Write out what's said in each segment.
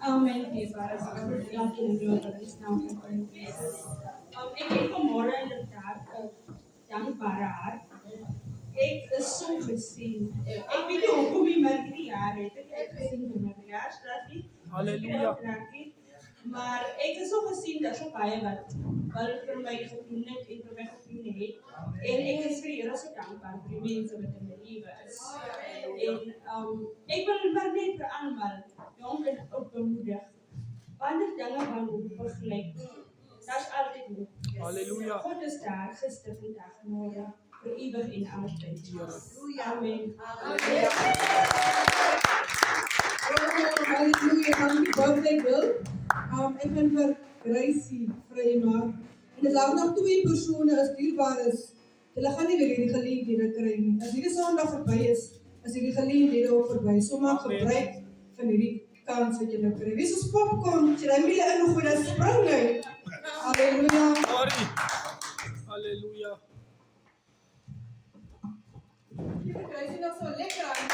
Amen, Eva. Dank je wel dat is nou een ik heb vanmorgen inderdaad dankbare hart. Ik is zo gezien. Ik weet niet hoe je maar 3 jaar heeft. Ik heb gezien voor mijn verjaarsdag. Halleluja. Maar ik is zo gezien dat zo bij wat voor mij gedoen heeft en voor mij gedoen heeft. En ik is voor jullie zo dankbaar voor die mensen met in mijn leven is. En ik wil maar net voor allemaal jong en ook bemoedigd. Wanneer dingen van hoe begeleid. Dat is altijd goed. Halleluja. God is daar, gisteren, vandaag, morgen, voor eeuwig en altijd. Amen. Halleluja, dank je God, ik wil. Ik ben voor Gracie Vrijmaak. En er zijn nog 2 personen als dierbaar is. Hulle gaan nie weer hierdie geleenthede kry nie. As hierdie Sondag verby is hierdie geleenthede ook verby. So maak gebruik van hierdie kans wat jy nou kry. Wees ons popcorn, as jy daai miele ingooi, dan spring jy. Halleluja. Halleluja. Die Gracie nog so lekker aan.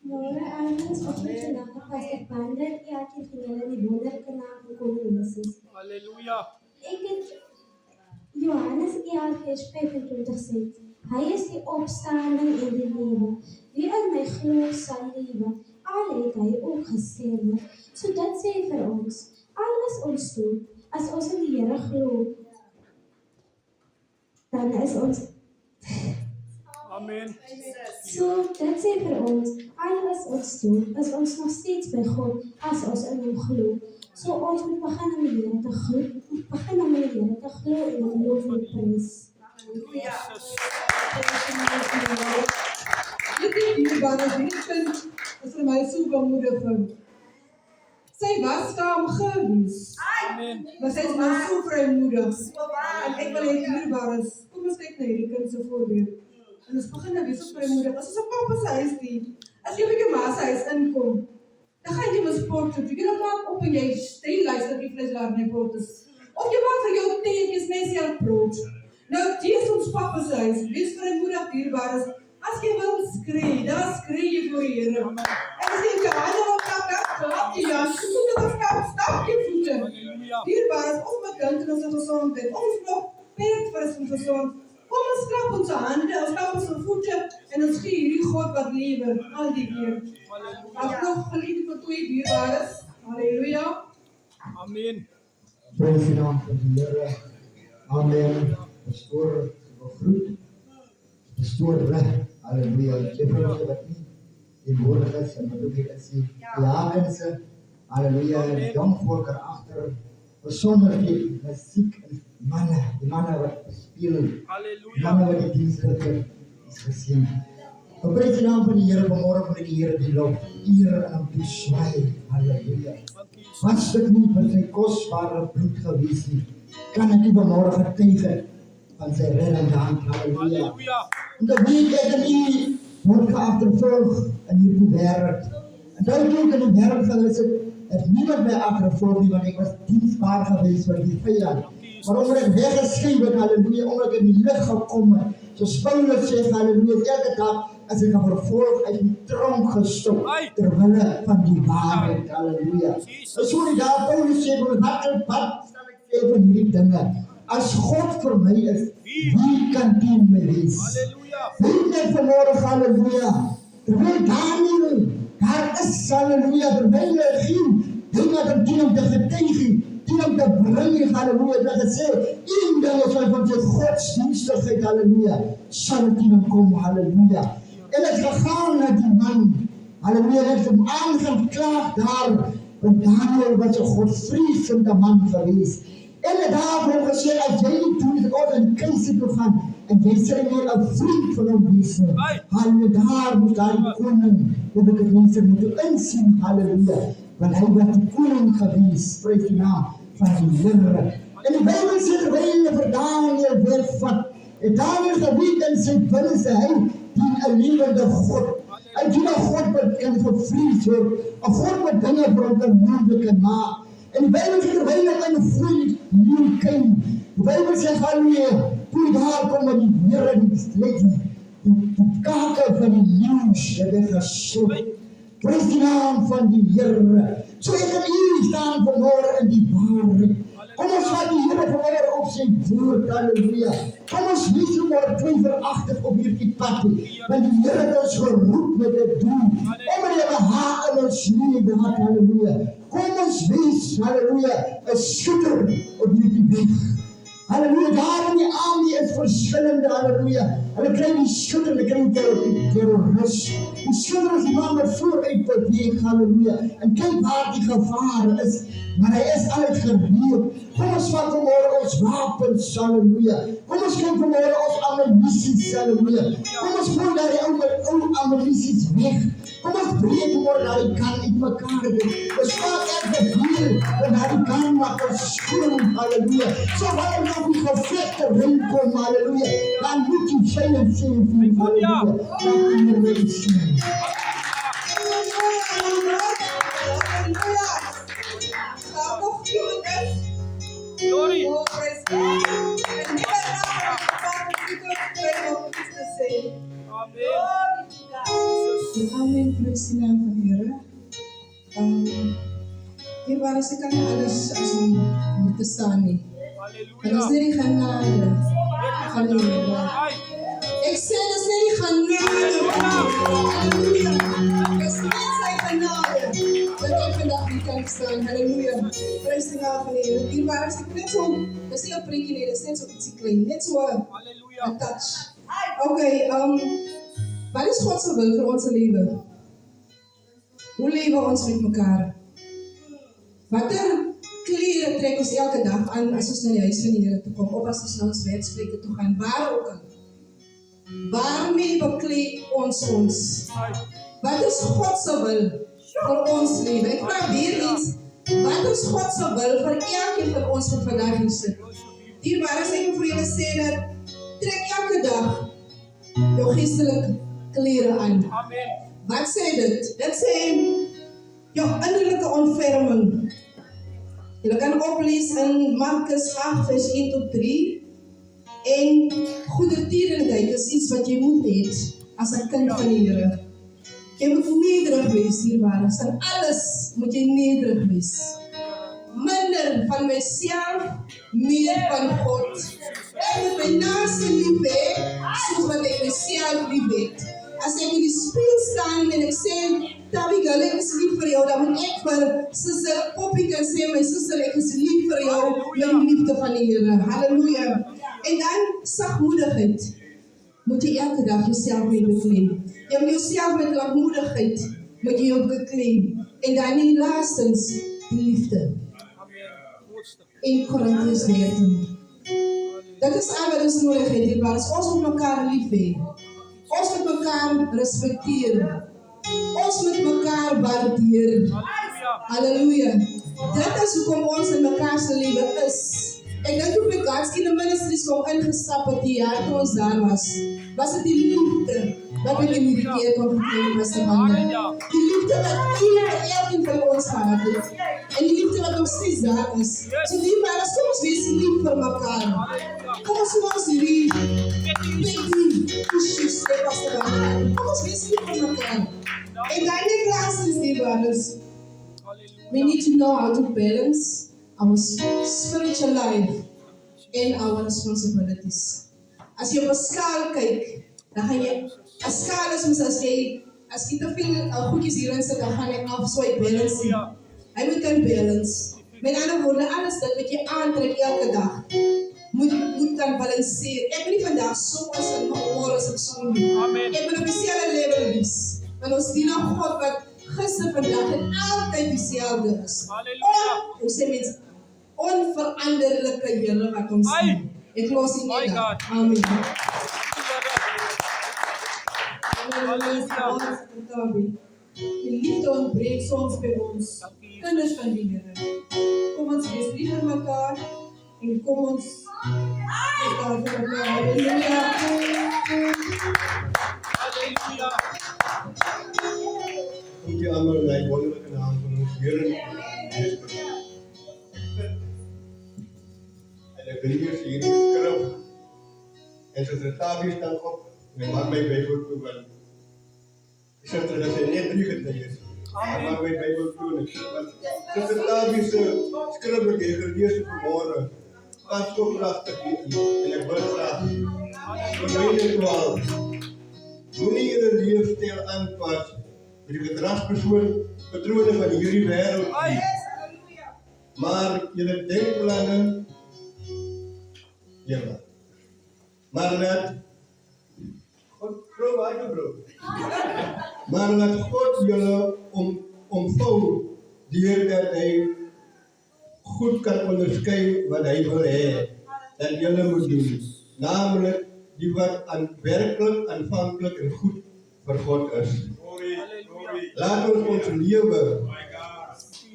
Môre avond of vandag was ek wonder elke van julle die wonderlike naam van Koning Jesus. Halleluja. Ek het Johannes 11 vers 25 sê, hy is die opstanding en die lewe. Wie in my glo sal lewe, al het hy ook gesterwe. So dit sê vir ons, al is ons dood, as ons in die Here glo, dan is ons Amen. So, dit sê vir ons, al is ons dood, is ons nog steeds by God, as ons in hom glo. So, ons moet begin om die Here te glo, en om loof en prys. Halleluja. Dit is dierbaar, hierdie kind is vir my so bemoedigend. Sy was skaam gewees. Amen. Maar sy is nou so vrymoedig. En ek wil hê dierbaar is. Kom ons kyk na hierdie kind se voorbeeld. En ons begin nou weer so vrymoedig. As ons op papa se huis dien, as jy by jou ma se huis inkom, dan gaan jy mos pot toe. Jy gaan maak op en jy stel luister die vleis daar in die pot is. Of jy maak vir jou teentjies mes jy brood. Nou dis ons papa se huis. Wees vrymoedig dierbaar is. As jy wil skree, dan skree jy vir die Here. En as jy jou hande wil klap jy jou voete wil stap jy voete. Dierbaar is ons met kind en ons gesondheid. Ons nog perd vir ons gesond. Kom ons klap ons hande, ons klap ons voete en ons gee hierdie God wat lewe al die keer. As nog geliefde vir 2 dierbaar is. Halleluja. Amen. Prys die naam van die Here. Amen. Pastoor begroet. Pastoor reg. Halleluja. Jy vir wat nie die woorde is en wat ook hier is. Ja mense. Halleluja. Jong volk agter. Besonder die musiek en die manne wat speel. Halleluja. Manne wat die dienste is gesien. Prys die naam van die Here vanmôre van die Here die lof. Eer en hom toeswaai. Halleluja. Was dit nie vir sy kosbare bloed gewees nie, kan ek nie vanmôre getuig van sy reddende hand. Halleluja. En dat weet ek nie word geagtervolg in hierdie wêreld. En nou toe ek in die wêreld gewees het niemand my agtervolg nie, want ek was diensbaar gewees vir die vyand. Maar omdat ek weggeskryf het, halleluja, omdat ek in die lig gekom het, soos Paulus sê, halleluja, elke dag as ek vervolg uit die tronk gestop, terwille van die waarheid, halleluja. En so die daar Paulus sê, wat stel ek van hierdie dinge? As God vir my is, wie kan teen my wees? Weet net vanmorgen, halleluja, terwyl Daniel Daar is, halleluja, terwyl hulle geen ding wat om teen om te getuig nie, teen om te bring nie, halleluja, het hulle gesê, een ding is wat van sy godsdienstigheid, halleluja, sal teen hom kom, halleluja. En het gegaan na die man, halleluja, het hom aangeklaag daar, want Daniel was 'n godvreesende man geweest. En het daar hom gesê, as jy nie doen, is ek ook in keiser toe gaan, en jy sê nie 'n vriend van hom wees nie. Halleluja, daar moes daar die koning, Nebukadneser moet insien, halleluja, want hy was die koning geweest, prys die naam van die Here. En die Bybel sê, terwyl hulle vir Daniel weer vat, en Daniel geweet in sy binneste, hy dien 'n lewende God. Hy dien 'n God wat kan gevrees word, 'n God wat dinge bring en moontlik kan maak. En die Bybel sê, terwyl hy in 'n goeie leeu kyk, die Bybel sê, halleluja, toe daar kom met die Here die kakel van die leeu's, het hy gesloop. Prys die naam van die Here. So ek en u staan vanmôre in die waarheid. Kom ons vat die Here vanmôre op sy woord, halleluja. Kom ons wees vanmôre twyfelagtig op hierdie pad, want die Here het ons geroep met 'n doel. Omdat hy behaag in ons lewe, halleluja. Kom ons wees, halleluja, 'n skipper op hierdie weg. Halleluja, daar in die army is verskillende, halleluja. Hulle kry die skudder, hulle kry die terroris. Die skudder is die man wat vooruit beweeg, halleluja. En kyk waar die gevaar is, maar hy is altyd gereed. Kom ons vat vanmôre ons wapens, halleluja. Kom ons kyk vanmôre ons ammunities, halleluja. Kom ons gooi daar die ou ammunities weg. Kom ons breek vanmôre daar die kan uit mekaar. Ons vat elke wiel en daar die kan maak ons skoon, halleluja. So wanneer nog die gevegte rinkom, halleluja, dan moet jy zijn en sê, halleluja. Dan moet jy sien. Glory. Oh, praise God. En die naam van te sê. Amen. Amen, praise die naam van die Here. Hier waar as ek kan nie alles as om hier te staan nie. En dis nie die genade van die Here. Ek sê dis nie die genade van die Here. Dis nie sy genade dat ek vandag hier kan staan. Halleluja. Prys die naam van die Here. Hier waar as ek net so, dis nie 'n prikkie nie, dis net so ietsie klein, net so 'n touch. Okay, wat is God se wil vir ons lewe? Hoe lewe ons met mekaar? Watter klere trek ons elke dag aan as ons na die huis van die Here toe kom, of as ons na ons werksplekke toe gaan, waar ook al? Waarmee bekleed ons? Wat is God se wil vir ons lewe? Ek vra weer eens, wat is God se wil vir elkeen van ons wat vandag hier sit? Dierbare, as ek vir julle sê dat trek elke dag jou geestelike klere aan. Amen. Wat sê dit? Dit sê jou innerlijke ontferming. Julle kan oplees in Markus 8 vers 1 tot 3. En goeie tierenheid is iets wat jy moet hê as 'n kind van die Here. Jy moet nederig wees, dierbare. In alles moet jy nederig wees. Minder van myself, meer van God. Ek moet my naaste lief hê, soos wat ek myself lief het. As ek in die spieël staan en ek sê, Tabby girl, ek is lief vir jou, dan moet ek vir suster Poppy kan sê, my suster, ek is lief vir jou, met die liefde van die Here. Halleluja. En dan sagmoedigheid. Moet jy elke dag jouself mee bekleed. Jy moet jouself met lankmoedigheid, moet jy jou bekleed. En dan die laastens, die liefde. In Korintiërs 13. Dit is al wat ons nodig het, hierbaar. Ons moet mekaar lief hê. Ons moet mekaar respekteer. Ons moet mekaar waardeer. Halleluja. Dit is hoekom ons in mekaar se lewe is. Ek dink toe ek God's Kingdom Ministries kom ingestap het die jaar toe ons daar was dit die liefde wat ek in hierdie keer kon gekry was die liefde wat elkeen van ons gehad het. En die liefde wat nog steeds daar is. So liefde, kom ons wees lief vir mekaar. Kom ons lief. Kom ons wees lief vir mekaar. En dan die laatste liefde is, we need to know how to balance our spiritual life and our responsibilities. As jy op 'n skaal kyk, dan gaan jy 'n skaal is mos as as jy te veel goedjies hierin sit, dan gaan hy af, so hy balance nie. Hy moet kan balance. Met ander woorde, alles dit wat jy aantrek elke dag, moet kan balanceer. Ek wil nie vandag so as in my oor as ek so nie. Amen. Ek wil op dieselfde level wees. Want ons dien aan God wat gister, vandag en altyd dieselfde is. Halleluja. Hoe sê mense, onveranderlike Here wat ons dien. Ek los nie My net God. daar. Amen. Halleluja. Die liefde ontbreek soms by ons, kinders van die Here. Kom ons wees lief vir mekaar en kom ons wees daar vir mekaar. Halleluja. Halleluja. Dank je allemaal in die wonderlijke naam van ons Heer en Jezus Christus. En ik wil hier zien skrif. En zoals het daar staan op, en maak mijn Bijbel toe, want ik zeg er dat zijn net 3 getuigen. Maak mijn Bijbel toe, want zoals het daar skrif wat je gelezen vanmorgen, pas zo prachtig hier. En ik wil graag, voor mij niet wel, moenie je leefstijl aanpassen. Met die gedragspersoon patronen van hierdie wêreld. Maar julle denkplanne, ja. Maar laat God bro, waar bro. Maar laat God julle omvou deur dat hy goed kan onderskei wat hy wil hê dat julle moet doen. Namelijk die wat werklik aanvanklik en goed vir God is. Laat ons lewe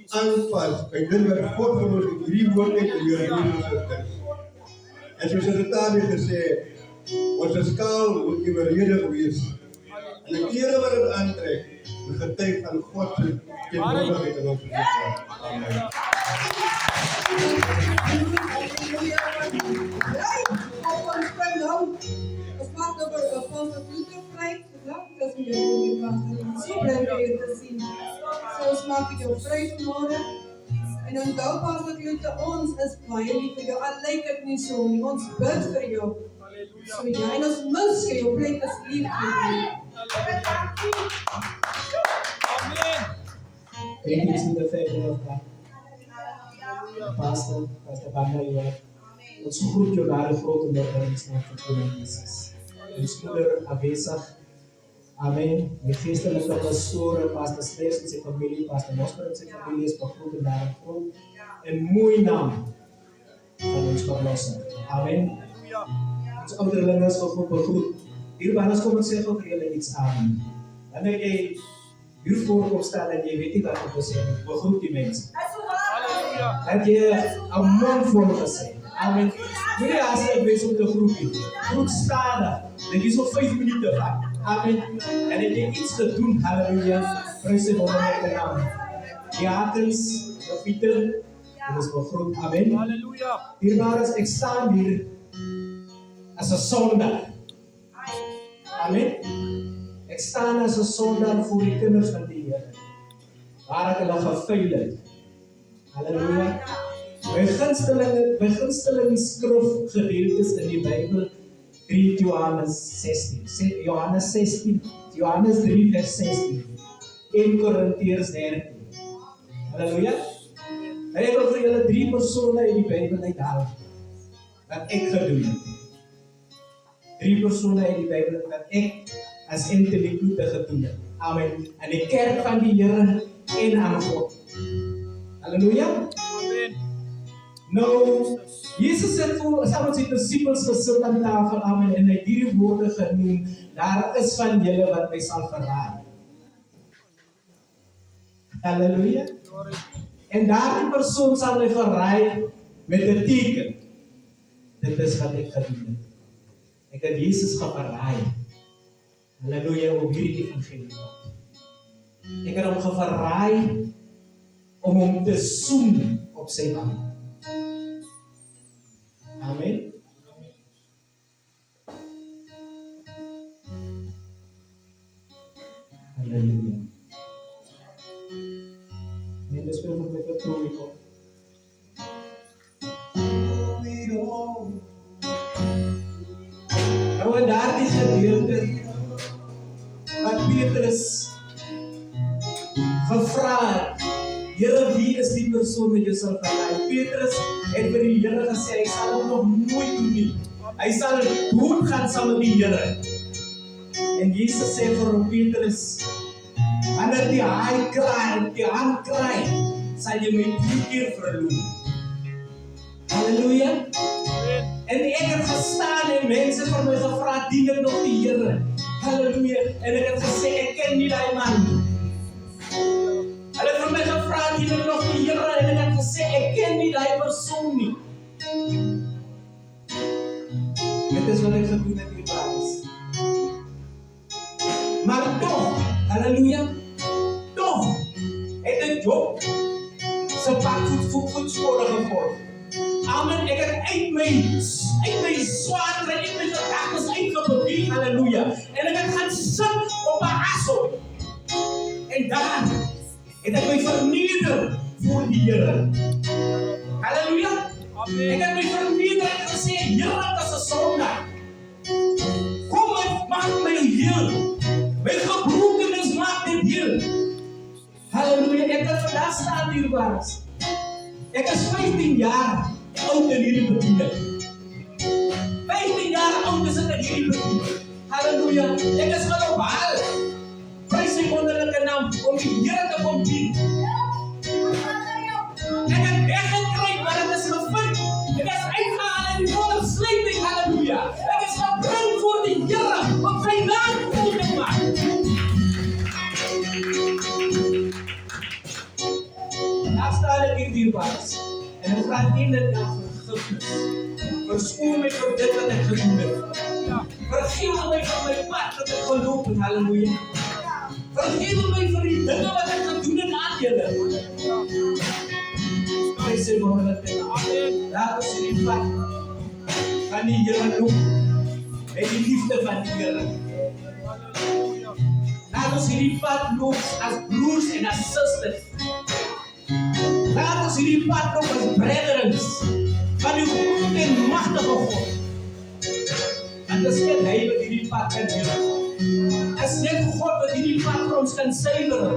aanpas by dit wat God vir ons in hierdie woord het geleer het. En soos dit daar gesê, ons skaal moet evenredig wees. En die klere wat dit aantrek, moet getuig van God se teenwoordigheid in ons lewe. Amen. Ons maak jou vry vanmorgen. En onthou pas dat Lute, ons is baie lief vir jou. Al lyk dit nie so nie. Ons bid vir jou. So ja, en ons mis jou plek is lief vir jou. Amen. Greetings to the family of God. Pastor Banda, ons groet jou daar groot en bergeringsnaam van Koning Jesus. Ons moeder afwesig. Amen. My geestelike pastore, Pastor Slees en sy familie, Pastor Mosper en sy familie is begroet en daar groot en mooi naam van ons verlosser. Amen. Ons ouderlinge is ook begroet. Hierbanus kom ons sê vir julle iets aan. Wanneer jy hiervoor kom staan en jy weet nie wat om te sê, begroet die mense. Halleluja. Dat jy 'n mond vol gesê. Amen. Moenie haastig wees om te groet nie. Groet stadig. Dit is nog 5 minute vat. Amen. En het jy iets te doen, halleluja, prys die wonderlike naam. Diakens, profieten, dit is begroet. Amen. Halleluja. Hierbaar ek staan hier as 'n sondaar. Amen. Ek staan as 'n sondaar voor die kinders van die Here. Waar ek hulle gevuil het. Halleluja. My gunsteling skrifgedeeltes in die Bybel 3 Johannes 16. Johannes 16, Johannes 3 vers 16. 1 Korintiërs 13. Halleluja. En ek wil vir julle 3 persone in die Bybel uithaal wat ek gedoen het. 3 persone in die Bybel wat ek as intellektuele gedoen het. Amen. En die kerk van die Here en aan God. Halleluja. Amen. Nou, Jesus het voor saam met sy disippels gesit aan tafel, amen, en hy het hierdie woorde genoem, daar is van julle wat my sal verraai. Halleluja. En daardie persoon sal my verraai met 'n teken. Dit is wat ek gedoen het. Ek het Jesus geverraai. Halleluja, op hierdie evangelie. Ek het hom geverraai om hom te soen op sy wang. Amen. Halleluja. En dus wil ik met het troon. Nou in daardie gedeelte wat Petrus God. Here, wie is die persoon wat jy sal verlei? Petrus het vir die Here gesê, hy sal hom nog nooit doen nie. Hy sal doodgaan saam met die Here. En Jesus sê vir hom, Petrus, wanneer die haai kraai, die hand kraai, sal jy my 3 keer verloon. Halleluja. En ek het gestaan en mense vir my gevra, dien ek nog die Here? Halleluja. En ek het gesê, ek ken nie die man nie. Hulle het vir my gevra, dien ek nog die Here? En ek het gesê, ek ken nie die persoon nie. Dit is wat ek gedoen het in die plaats. Maar toch, halleluja, toch, het ek Job sy pak voetspore gevolg. Amen, ek het uit my swaar, uit my gedagtes uitgebeweeg, halleluja. En ek het gaan sit op 'n asop. En dan het ek my verneder voor die Here. Halleluja. Ek het my verneder en gesê, Here, ek is 'n sondaar. Kom en maak my heel. My gebrokenis maak dit heel. Halleluja, ek het vandaag staan dierbaars. Ek is 15 jaar oud in hierdie bediening. 15 jaar oud is ek in hierdie bediening. Halleluja, ek is globaal. Prys sy wonderlike naam om die Here te kom dien. Ek het weggekry, maar het is gevind. Ek is uitgehaal in die volle sluiting, halleluja. Ek is gebring voor die Here om sy naam groot te maak. Daar staan ek hier dierbaars. En ek vraag in dit aan vergifnis. Verskoon my vir dit wat ek gedoen het. Vergewe my van my pad wat ek geloop het, halleluja. Vergewe my vir die dinge wat ek gedoen het aan julle. Prys sy wonderlike naam. Laat ons in die pad van die Here loop. Met die liefde van die Here. Laat ons in die pad loop as broers en as sisters. Laat ons hierdie pad loop as brethren van die groot en magtige God. En dis net hy wat hierdie pad kan doen. Is net God wat hierdie pad vir ons kan suiwer.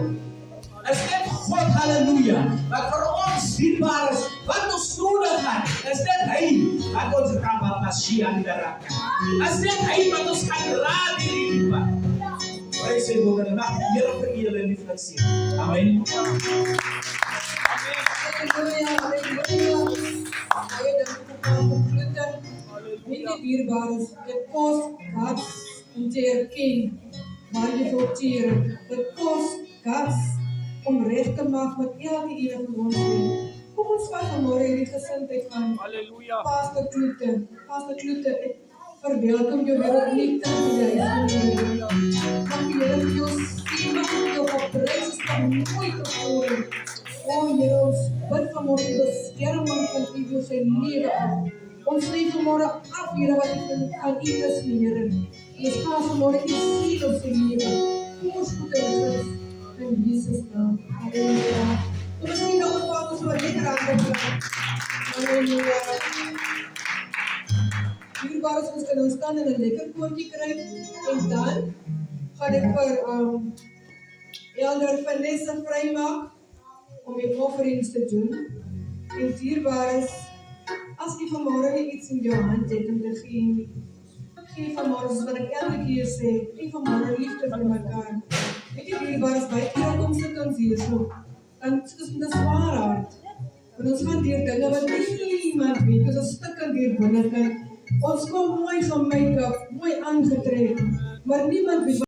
Is net God, halleluja, wat vir ons dienbaar is, wat ons nodig het. Is net hy wat ons rabapasie aan die raak. Is net hy wat ons kan raad hierdie pad. Prys sy wonderlike naam, die Here vir julle lieflik sien. Amen. Halleluja, halleluja. Baie dankie vir die conclusie. Weet jy dierbares, dit kos guts om te erken waar jy sorteer. Dit kos guts om reg te maak wat elke een van ons doen. Kom ons vat vanmôre hierdie gesindheid van Halleluja. Pastor Kloete. Pastor Kloete, ek verwelkom jou weer opnuut terug in die huis van die Here. Dank die Here vir jou stewig, vir jou geprys is van nooit tevore. O Here, ons bid vanmôre die beskerming van U vir sy lewe af. Ons lê vanmôre af, Here, wat U van U is, Here. Ons gaan vanmôre U siel op sy lewe. Kom ons goed in Jesus naam. Halleluja. Kom ons nie nog wat ons maar lekker aan. Halleluja. Dierbares, ons kan ons staan en 'n lekker koortjie kry. En dan gaan ek vir Elder Vanessa vrymaak om die offerings te doen. En dierbares, as jy vanmôre nie iets in jou hand het om te gee nie, gee vanmôre, soos wat ek elke keer sê, gee vanmôre liefde vir mekaar. Weet jy dierbares, baie keer kom sit ons hier so, dan soos met 'n swaar hart. Want ons gaan deur dinge wat niemand weet, ons is stikkend hier binnekant. Ons kom mooi gemake-up, mooi aangetrek, maar niemand weet